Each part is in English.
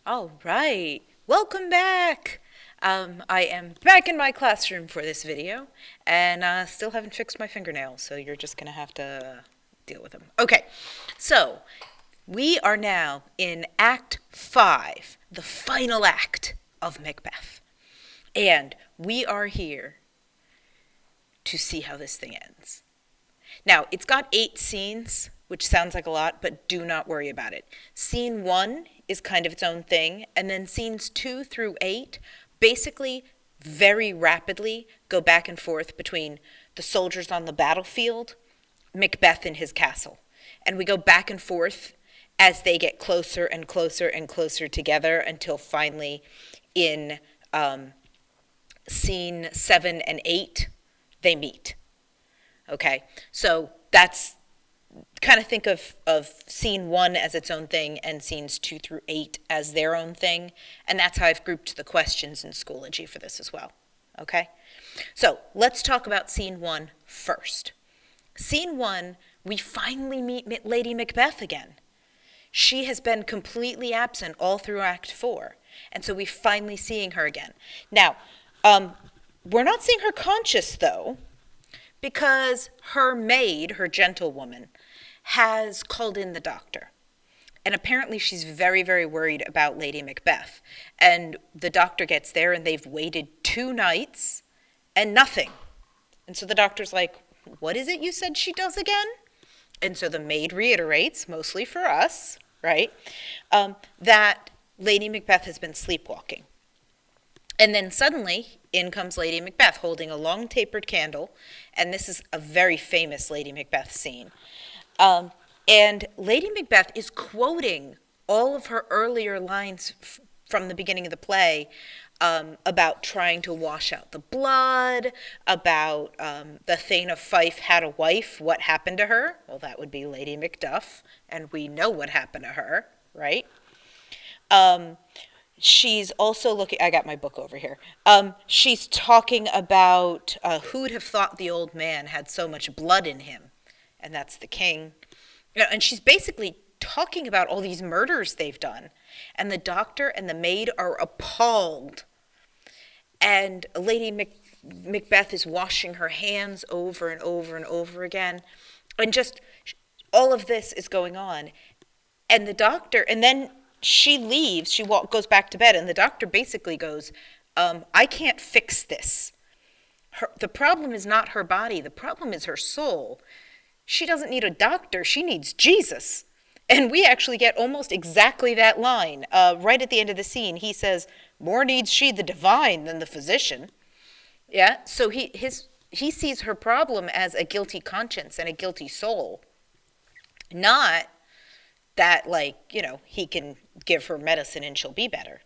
All right, welcome back. I am back in my classroom for this video, and still haven't fixed my fingernails, so you're just gonna have to deal with them. Okay, so we are now in Act 5, the final act of Macbeth. And we are here to see how this thing ends. Now, it's got 8 scenes, which sounds like a lot, but do not worry about it. Scene 1 is kind of its own thing, and then scenes 2 through 8 basically very rapidly go back and forth between the soldiers on the battlefield, Macbeth in his castle. And we go back and forth as they get closer and closer and closer together until finally in scene 7 and 8, they meet. Okay, so that's kind of think of scene 1 as its own thing and scenes 2 through 8 as their own thing. And that's how I've grouped the questions in Schoology for this as well. Okay, so let's talk about scene 1 first. Scene 1, we finally meet Lady Macbeth again. She has been completely absent all through Act 4. And so we're finally seeing her again. Now, we're not seeing her conscious, though, because her maid, her gentlewoman, has called in the doctor. And apparently she's very, very worried about Lady Macbeth. And the doctor gets there, and they've waited 2 nights, and nothing. And so the doctor's like, what is it you said she does again? And so the maid reiterates, mostly for us, right, that Lady Macbeth has been sleepwalking. And then suddenly, in comes Lady Macbeth holding a long tapered candle, and this is a very famous Lady Macbeth scene. And Lady Macbeth is quoting all of her earlier lines from the beginning of the play about trying to wash out the blood, about the Thane of Fife had a wife, what happened to her? Well, that would be Lady Macduff, and we know what happened to her, right? She's also looking, I got my book over here. She's talking about who'd have thought the old man had so much blood in him, and that's the king. And she's basically talking about all these murders they've done. And the doctor and the maid are appalled. And Lady Macbeth is washing her hands over and over and over again. And just all of this is going on. And the doctor, and then she leaves, she goes back to bed, and the doctor basically goes, I can't fix this. The problem is not her body, the problem is her soul. She doesn't need a doctor, she needs Jesus. And we actually get almost exactly that line. Right at the end of the scene, he says, more needs she the divine than the physician. Yeah, so he sees her problem as a guilty conscience and a guilty soul. Not that, like, he can give her medicine and she'll be better.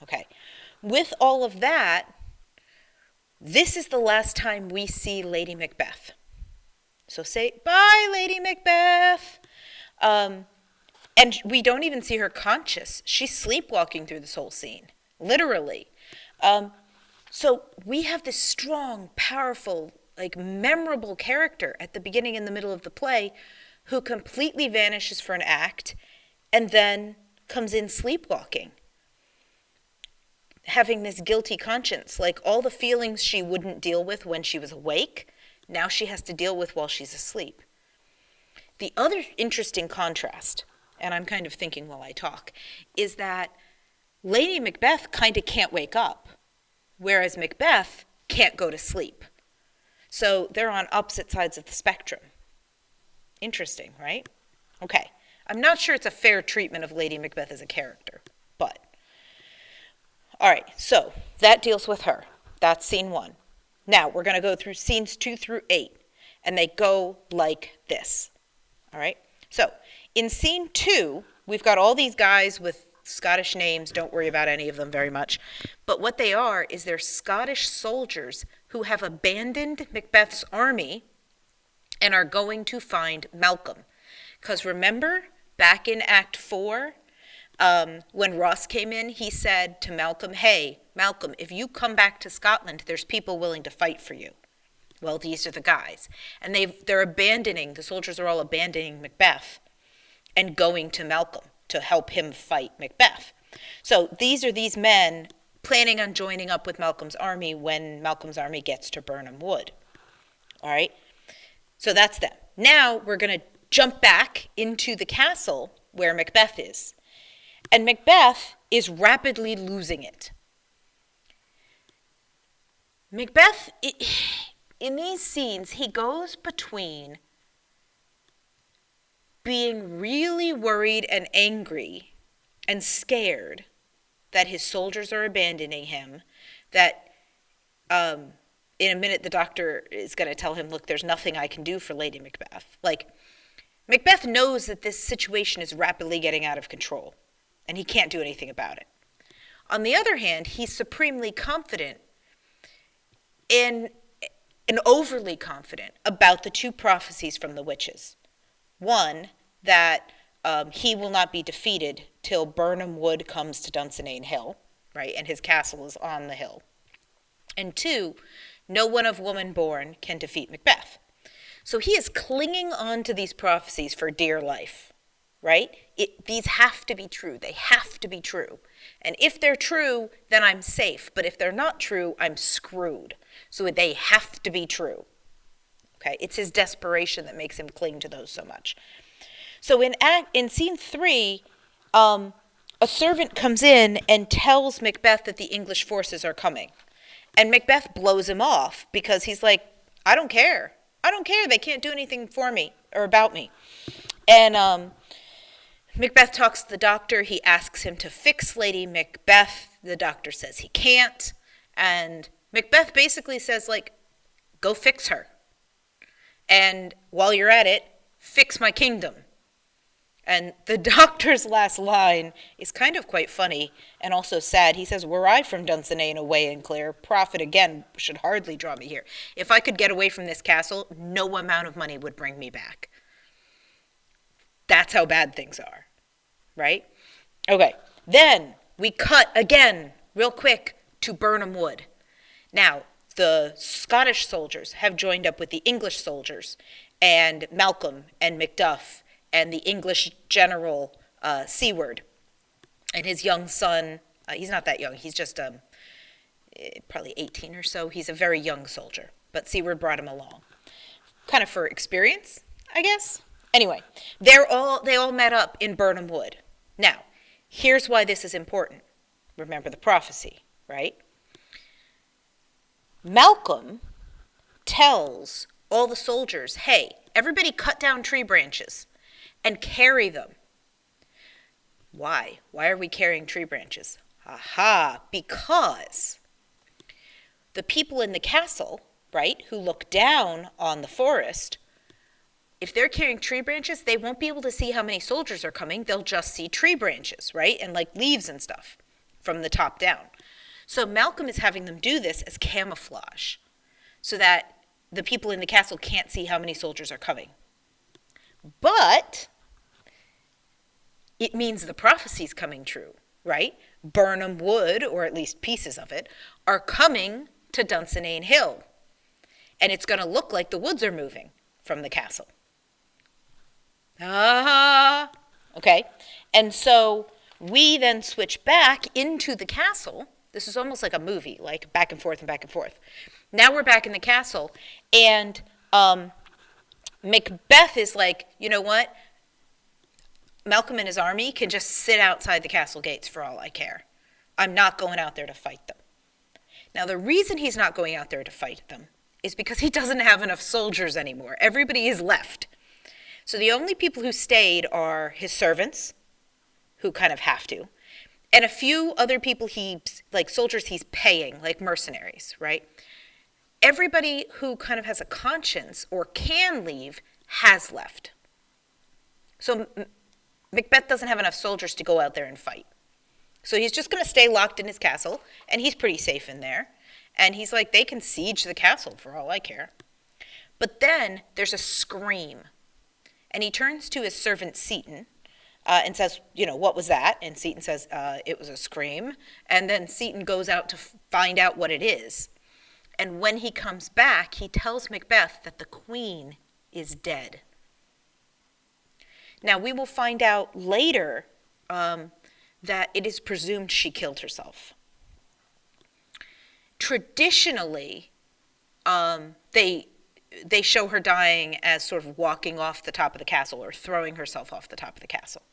Okay. With all of that, this is the last time we see Lady Macbeth. So say, bye, Lady Macbeth. And we don't even see her conscious. She's sleepwalking through this whole scene, literally. So we have this strong, powerful, memorable character at the beginning and the middle of the play who completely vanishes for an act and then comes in sleepwalking, having this guilty conscience, like all the feelings she wouldn't deal with when she was awake, now she has to deal with while she's asleep. The other interesting contrast, and I'm kind of thinking while I talk, is that Lady Macbeth kind of can't wake up, whereas Macbeth can't go to sleep. So they're on opposite sides of the spectrum. Interesting, right? Okay. I'm not sure it's a fair treatment of Lady Macbeth as a character, but. All right, so that deals with her. That's scene 1. Now, we're going to go through scenes 2 through 8, and they go like this. All right? So, in scene 2, we've got all these guys with Scottish names. Don't worry about any of them very much. But what they are is they're Scottish soldiers who have abandoned Macbeth's army and are going to find Malcolm. Because remember, back in Act 4, when Ross came in, he said to Malcolm, hey, Malcolm, if you come back to Scotland, there's people willing to fight for you. Well, these are the guys. And the soldiers are all abandoning Macbeth and going to Malcolm to help him fight Macbeth. So these are these men planning on joining up with Malcolm's army when Malcolm's army gets to Birnam Wood. All right? So that's them. Now we're going to jump back into the castle where Macbeth is. And Macbeth is rapidly losing it. Macbeth, in these scenes, he goes between being really worried and angry and scared that his soldiers are abandoning him, that in a minute the doctor is going to tell him, look, there's nothing I can do for Lady Macbeth. Like, Macbeth knows that this situation is rapidly getting out of control, and he can't do anything about it. On the other hand, he's supremely confident and overly confident about the two prophecies from the witches. One, that he will not be defeated till Birnam Wood comes to Dunsinane Hill, right, and his castle is on the hill. And two, no one of woman born can defeat Macbeth. So he is clinging on to these prophecies for dear life, right? These have to be true. They have to be true. And if they're true, then I'm safe. But if they're not true, I'm screwed. So they have to be true. Okay? It's his desperation that makes him cling to those so much. So in scene 3, a servant comes in and tells Macbeth that the English forces are coming. And Macbeth blows him off because he's like, I don't care. I don't care. They can't do anything for me or about me. And Macbeth talks to the doctor. He asks him to fix Lady Macbeth. The doctor says he can't. And Macbeth basically says, like, go fix her. And while you're at it, fix my kingdom. And the doctor's last line is kind of quite funny and also sad. He says, were I from Dunsinane away and clear, profit again should hardly draw me here. If I could get away from this castle, no amount of money would bring me back. That's how bad things are, right? Okay, then we cut again, real quick, to Birnam Wood. Now, the Scottish soldiers have joined up with the English soldiers, and Malcolm and Macduff and the English general Seward and his young son. He's not that young. He's just probably 18 or so. He's a very young soldier, but Seward brought him along, kind of for experience, I guess. Anyway, they all met up in Birnam Wood. Now, here's why this is important. Remember the prophecy, right? Malcolm tells all the soldiers, hey, everybody cut down tree branches and carry them. Why? Why are we carrying tree branches? Aha, because the people in the castle, right, who look down on the forest, if they're carrying tree branches, they won't be able to see how many soldiers are coming. They'll just see tree branches, right, and like leaves and stuff from the top down. So Malcolm is having them do this as camouflage so that the people in the castle can't see how many soldiers are coming. But it means the prophecy's coming true, right? Birnam Wood, or at least pieces of it, are coming to Dunsinane Hill. And it's going to look like the woods are moving from the castle. Okay. And so we then switch back into the castle. This is almost like a movie, like back and forth and back and forth. Now we're back in the castle, and Macbeth is like, you know what? Malcolm and his army can just sit outside the castle gates for all I care. I'm not going out there to fight them. Now, the reason he's not going out there to fight them is because he doesn't have enough soldiers anymore. Everybody is left. So the only people who stayed are his servants, who kind of have to, and a few other people soldiers he's paying, like mercenaries, right? Everybody who kind of has a conscience or can leave has left. So Macbeth doesn't have enough soldiers to go out there and fight. So he's just going to stay locked in his castle, and he's pretty safe in there. And he's like, they can siege the castle for all I care. But then there's a scream. And he turns to his servant Seaton and says, what was that? And Seaton says, it was a scream. And then Seaton goes out to find out what it is. And when he comes back, he tells Macbeth that the queen is dead. Now, we will find out later that it is presumed she killed herself. Traditionally, they show her dying as sort of walking off the top of the castle or throwing herself off the top of the castle,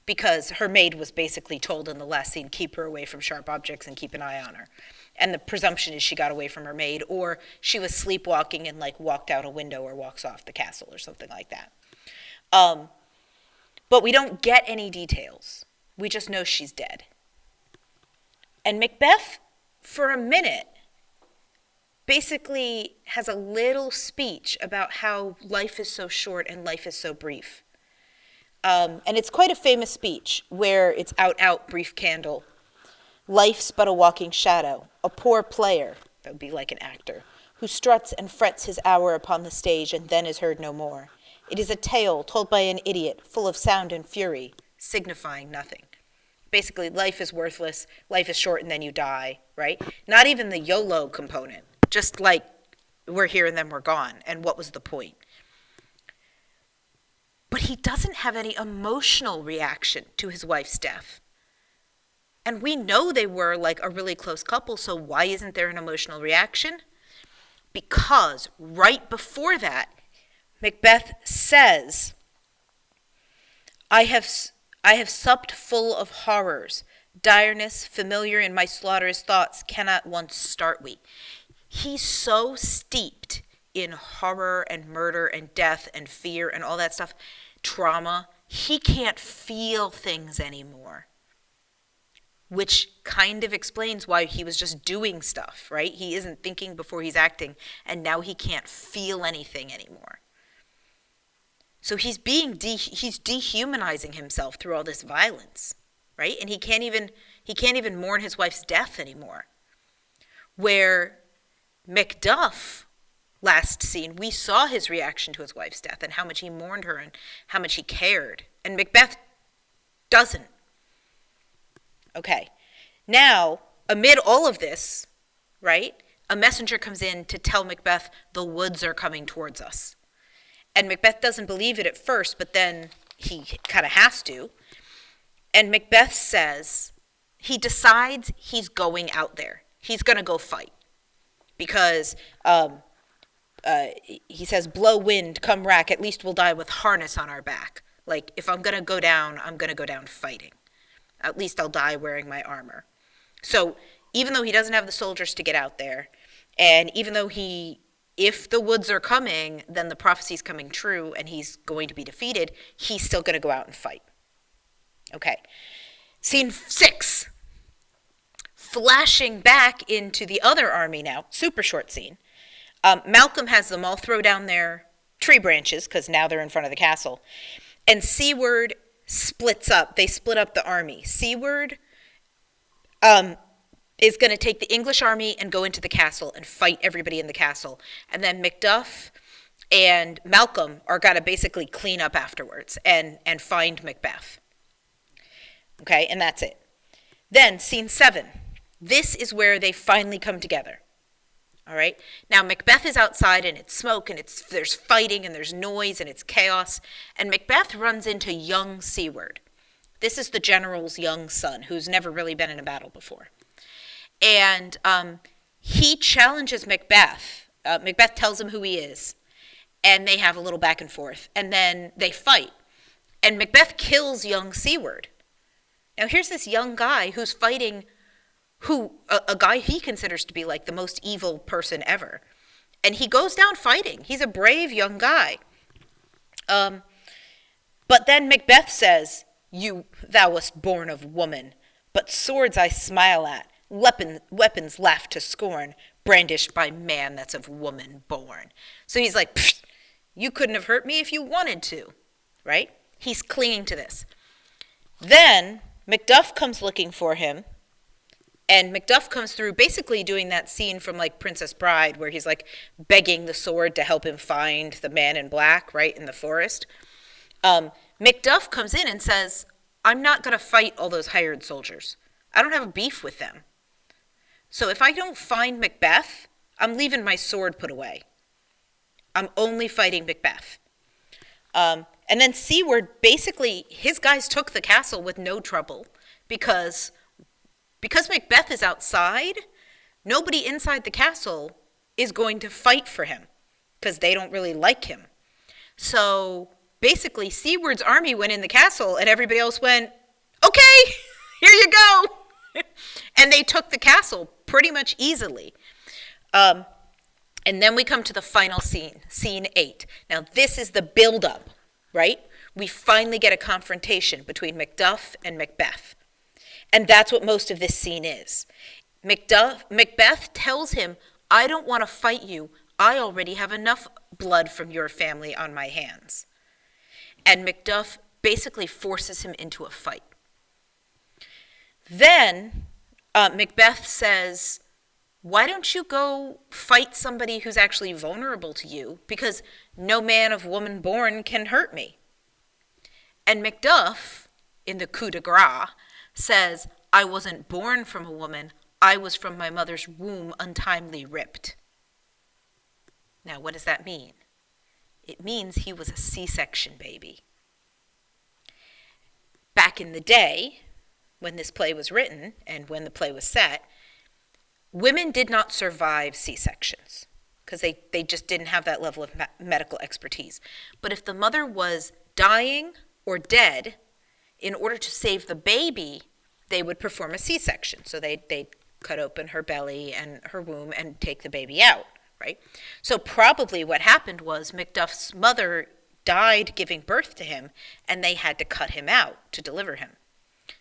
because her maid was basically told in the last scene, keep her away from sharp objects and keep an eye on her. And the presumption is she got away from her maid, or she was sleepwalking and like walked out a window or walks off the castle or something like that. But we don't get any details. We just know she's dead. And Macbeth, for a minute, basically has a little speech about how life is so short and life is so brief. And it's quite a famous speech where it's out, brief candle. Life's but a walking shadow, a poor player, that would be like an actor, who struts and frets his hour upon the stage and then is heard no more. It is a tale told by an idiot, full of sound and fury, signifying nothing. Basically, life is worthless, life is short, and then you die, right? Not even the YOLO component, just like we're here and then we're gone, and what was the point? But he doesn't have any emotional reaction to his wife's death. And we know they were like a really close couple, so why isn't there an emotional reaction? Because right before that, Macbeth says, I have supped full of horrors. Direness, familiar in my slaughterous thoughts, cannot once start we. He's so steeped in horror and murder and death and fear and all that stuff, trauma, he can't feel things anymore. Which kind of explains why he was just doing stuff, right? He isn't thinking before he's acting, and now he can't feel anything anymore. So he's dehumanizing himself through all this violence, right? And he can't even mourn his wife's death anymore. Where Macduff, last scene, we saw his reaction to his wife's death and how much he mourned her and how much he cared. And Macbeth doesn't. Okay, now, amid all of this, right, a messenger comes in to tell Macbeth the woods are coming towards us. And Macbeth doesn't believe it at first, but then he kind of has to. And Macbeth says, he decides he's going out there. He's going to go fight. Because he says, blow wind, come rack, at least we'll die with harness on our back. Like, if I'm going to go down, I'm going to go down fighting. At least I'll die wearing my armor. So even though he doesn't have the soldiers to get out there, and even though if the woods are coming, then the prophecy's coming true and he's going to be defeated, he's still going to go out and fight. Okay. Scene 6. Flashing back into the other army now, super short scene. Malcolm has them all throw down their tree branches, because now they're in front of the castle. And Seaward splits up. They split up the army. Seaward is going to take the English army and go into the castle and fight everybody in the castle. And then Macduff and Malcolm are going to basically clean up afterwards and find Macbeth. Okay, and that's it. Then, scene 7. This is where they finally come together. All right? Now, Macbeth is outside, and it's smoke, and there's fighting, and there's noise, and it's chaos. And Macbeth runs into young Seaward. This is the general's young son, who's never really been in a battle before. And he challenges Macbeth. Macbeth tells him who he is, and they have a little back and forth. And then they fight. And Macbeth kills young Seaward. Now, here's this young guy who's fighting a guy he considers to be like the most evil person ever. And he goes down fighting. He's a brave young guy. But then Macbeth says, thou wast born of woman, but swords I smile at, weapons laugh to scorn, brandished by man that's of woman born. So he's like, you couldn't have hurt me if you wanted to, right? He's clinging to this. Then Macduff comes looking for him. And Macduff comes through basically doing that scene from like Princess Bride where he's like begging the sword to help him find the man in black, right, in the forest. Macduff comes in and says, I'm not going to fight all those hired soldiers. I don't have a beef with them. So if I don't find Macbeth, I'm leaving my sword put away. I'm only fighting Macbeth. And then Seaward, basically, his guys took the castle with no trouble. because Macbeth is outside, nobody inside the castle is going to fight for him because they don't really like him. So basically, Siward's army went in the castle and everybody else went, okay, here you go. And they took the castle pretty much easily. And then we come to the final scene, scene 8. Now, this is the build-up, right? We finally get a confrontation between Macduff and Macbeth. And that's what most of this scene is. Macbeth tells him, I don't want to fight you. I already have enough blood from your family on my hands. And Macduff basically forces him into a fight. Then Macbeth says, why don't you go fight somebody who's actually vulnerable to you? Because no man of woman born can hurt me. And Macduff, in the coup de grace, says, I wasn't born from a woman. I was from my mother's womb untimely ripped. Now, what does that mean? It means he was a C-section baby. Back in the day, when this play was written and when the play was set, women did not survive C-sections because they just didn't have that level of medical expertise. But if the mother was dying or dead, in order to save the baby, they would perform a C-section. So they'd cut open her belly and her womb and take the baby out, right? So probably what happened was Macduff's mother died giving birth to him, and they had to cut him out to deliver him.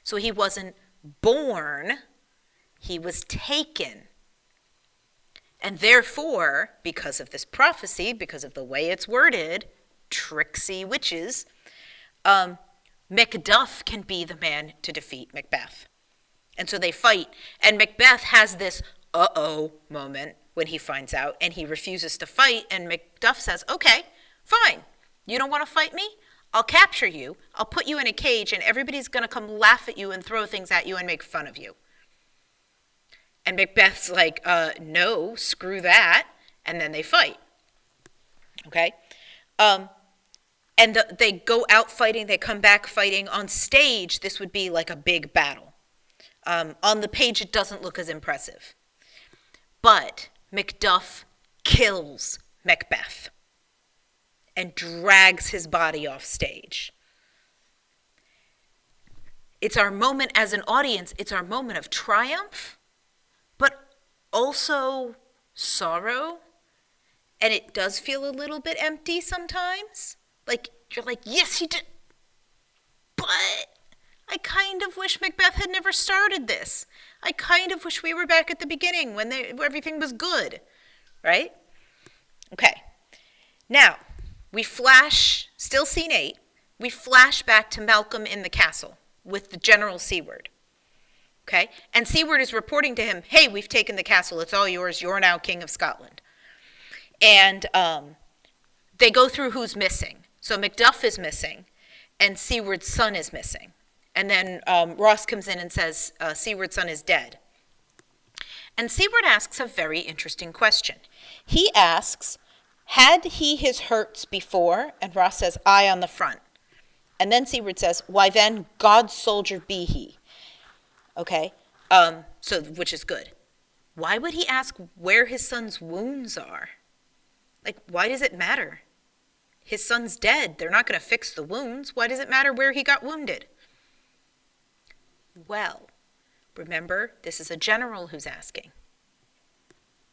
So he wasn't born, he was taken. And therefore, because of this prophecy, because of the way it's worded, tricksy witches, Macduff can be the man to defeat Macbeth. And so they fight, and Macbeth has this uh-oh moment when he finds out, and he refuses to fight, and Macduff says, okay, fine, you don't want to fight me? I'll capture you, I'll put you in a cage, and everybody's going to come laugh at you and throw things at you and make fun of you. And Macbeth's like, no, screw that, and then they fight, okay? And they go out fighting, they come back fighting. On stage, this would be like a big battle. On the page, it doesn't look as impressive. But Macduff kills Macbeth and drags his body off stage. It's our moment as an audience, it's our moment of triumph, but also sorrow. And it does feel a little bit empty sometimes. Like, you're like, yes, he did. But I kind of wish Macbeth had never started this. I kind of wish we were back at the beginning when everything was good, right? Okay. Now, we flash, still scene 8, we flash back to Malcolm in the castle with the General Siward. Okay? And Siward is reporting to him, hey, we've taken the castle, it's all yours, you're now King of Scotland. And they go through who's missing. So Macduff is missing, and Siward's son is missing. And then Ross comes in and says, Siward's son is dead. And Siward asks a very interesting question. He asks, had he his hurts before? And Ross says, aye, on the front. And then Siward says, why then, God's soldier be he. Okay, so which is good. Why would he ask where his son's wounds are? Like, why does it matter? His son's dead. They're not going to fix the wounds. Why does it matter where he got wounded? Well, remember, this is a general who's asking.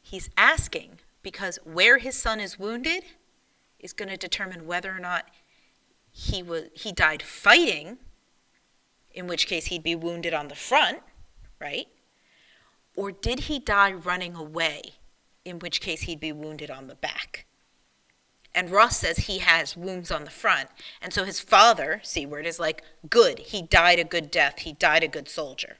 He's asking because where his son is wounded is going to determine whether or not he died fighting, in which case he'd be wounded on the front, right? Or did he die running away, in which case he'd be wounded on the back? And Ross says he has wounds on the front. And so his father, Siward, is like, good, he died a good death. He died a good soldier.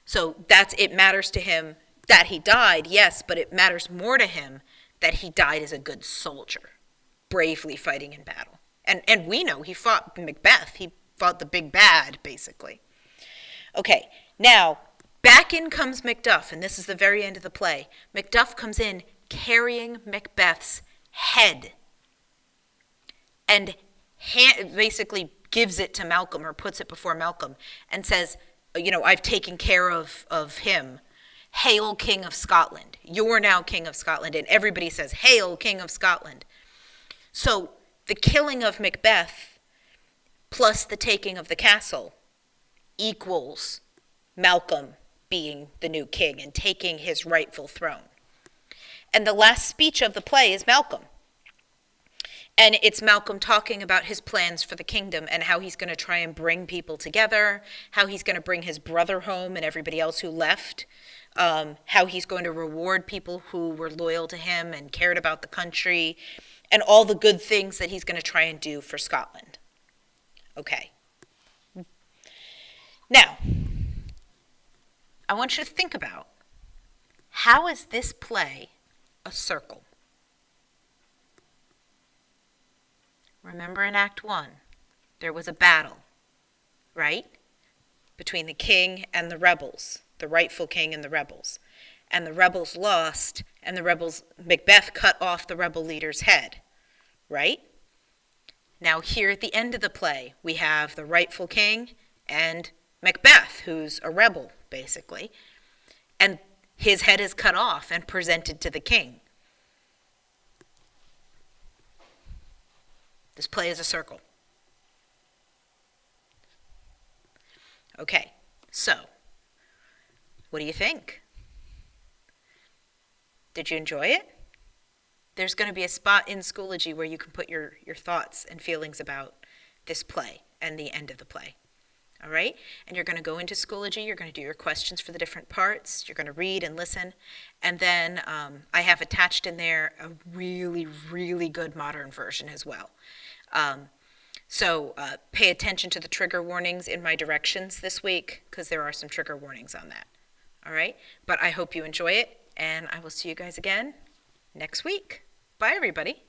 So it matters to him that he died, yes, but it matters more to him that he died as a good soldier, bravely fighting in battle. And we know he fought Macbeth. He fought the big bad, basically. Okay, now, back in comes Macduff, and this is the very end of the play. Macduff comes in carrying Macbeth's head and basically gives it to Malcolm or puts it before Malcolm and says, I've taken care of him. Hail, King of Scotland. You're now King of Scotland. And everybody says, Hail, King of Scotland. So the killing of Macbeth plus the taking of the castle equals Malcolm being the new king and taking his rightful throne. And the last speech of the play is Malcolm. And it's Malcolm talking about his plans for the kingdom and how he's going to try and bring people together, how he's going to bring his brother home and everybody else who left, how he's going to reward people who were loyal to him and cared about the country, and all the good things that he's going to try and do for Scotland. Okay. Now, I want you to think about, how is this play a circle? Remember in Act 1, there was a battle, right? Between the king and the rebels, the rightful king and the rebels. And the rebels lost, and Macbeth cut off the rebel leader's head, right? Now here at the end of the play, we have the rightful king and Macbeth, who's a rebel, basically. And his head is cut off and presented to the king. This play is a circle. Okay, so what do you think? Did you enjoy it? There's going to be a spot in Schoology where you can put your thoughts and feelings about this play and the end of the play. All right? And you're going to go into Schoology. You're going to do your questions for the different parts. You're going to read and listen. And then I have attached in there a really, really good modern version as well. So pay attention to the trigger warnings in my directions this week, because there are some trigger warnings on that. All right? But I hope you enjoy it, and I will see you guys again next week. Bye, everybody.